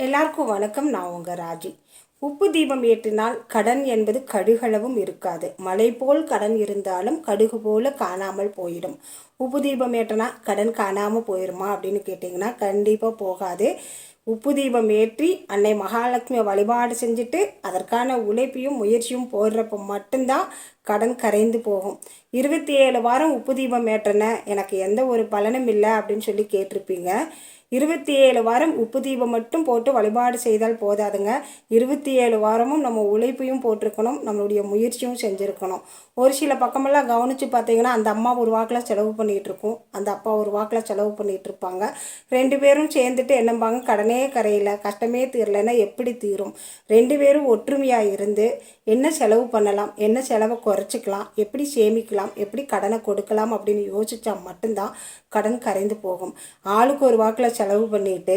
எல்லாருக்கும் வணக்கம். நான் உங்கள் ராஜி. உப்பு தீபம் ஏற்றினால் கடன் என்பது கடுகளவும் இருக்காது. மலை போல் கடன் இருந்தாலும் கடுகு போல காணாமல் போயிடும். உப்பு தீபம் ஏற்றினா கடன் காணாமல் போயிடுமா அப்படின்னு கேட்டிங்கன்னா கண்டிப்பாக போகாது. உப்பு தீபம் ஏற்றி அன்னை மகாலட்சுமியை வழிபாடு செஞ்சுட்டு அதற்கான உழைப்பையும் முயற்சியும் போடுறப்ப மட்டும்தான் கடன் கரைந்து போகும். 27 வாரம் உப்பு தீபம் ஏற்றின எனக்கு எந்த ஒரு பலனும் இல்லை அப்படின்னு சொல்லி கேட்டிருப்பீங்க. 27 வாரம் உப்பு தீபம் மட்டும் போட்டு வழிபாடு செய்தால் போதாதுங்க. 27 வாரமும் நம்ம உழைப்பையும் போட்டிருக்கணும், நம்மளுடைய முயற்சியும் செஞ்சுருக்கணும். ஒரு சில பக்கமெல்லாம் கவனித்து பார்த்தீங்கன்னா அந்த அம்மா ஒரு வாக்கில் செலவு பண்ணிகிட்டு இருக்கும், அந்த அப்பா ஒரு வாக்கில் செலவு பண்ணிகிட்டு இருப்பாங்க. 2 பேரும் சேர்ந்துட்டு என்னம்பாங்க, கடனே கரையில் கஷ்டமே தீரலைன்னா எப்படி தீரும்? 2 பேரும் ஒற்றுமையாக இருந்து என்ன செலவு பண்ணலாம், என்ன செலவை குறைச்சிக்கலாம், எப்படி சேமிக்கலாம், எப்படி கடனை கொடுக்கலாம் அப்படின்னு யோசித்தா மட்டும்தான் கடன் கரைந்து போகும். ஆளுக்கு ஒரு வாக்கில் செலவு பண்ணிட்டு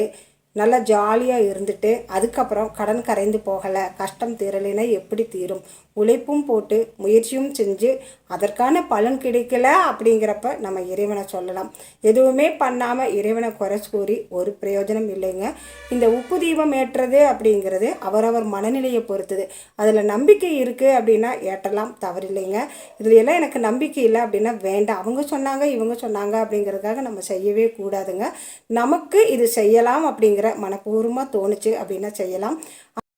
நல்லா ஜாலியாக இருந்துட்டு அதுக்கப்புறம் கடன் கரைந்து போகலை, கஷ்டம் தீரலைன்னா எப்படி தீரும்? உழைப்பும் போட்டு முயற்சியும் செஞ்சு அதற்கான பலன் கிடைக்கல அப்படிங்கிறப்ப நம்ம இறைவனை சொல்லலாம். எதுவுமே பண்ணாமல் இறைவனை குறைச்சி கூறி ஒரு பிரயோஜனம் இல்லைங்க. இந்த உப்பு தீபம் ஏற்றுறது அப்படிங்கிறது அவரவர் மனநிலையை பொறுத்தது. அதில் நம்பிக்கை இருக்குது அப்படின்னா ஏற்றலாம், தவறில்லைங்க. இதில் எல்லாம் எனக்கு நம்பிக்கை இல்லை அப்படின்னா வேண்டாம், அவங்க சொன்னாங்க இவங்க சொன்னாங்க அப்படிங்கிறதுக்காக நம்ம செய்யவே கூடாதுங்க. நமக்கு இது செய்யலாம் அப்படிங்கிற மனப்பூர்வமாக தோணுச்சு அப்படின்னா செய்யலாம்.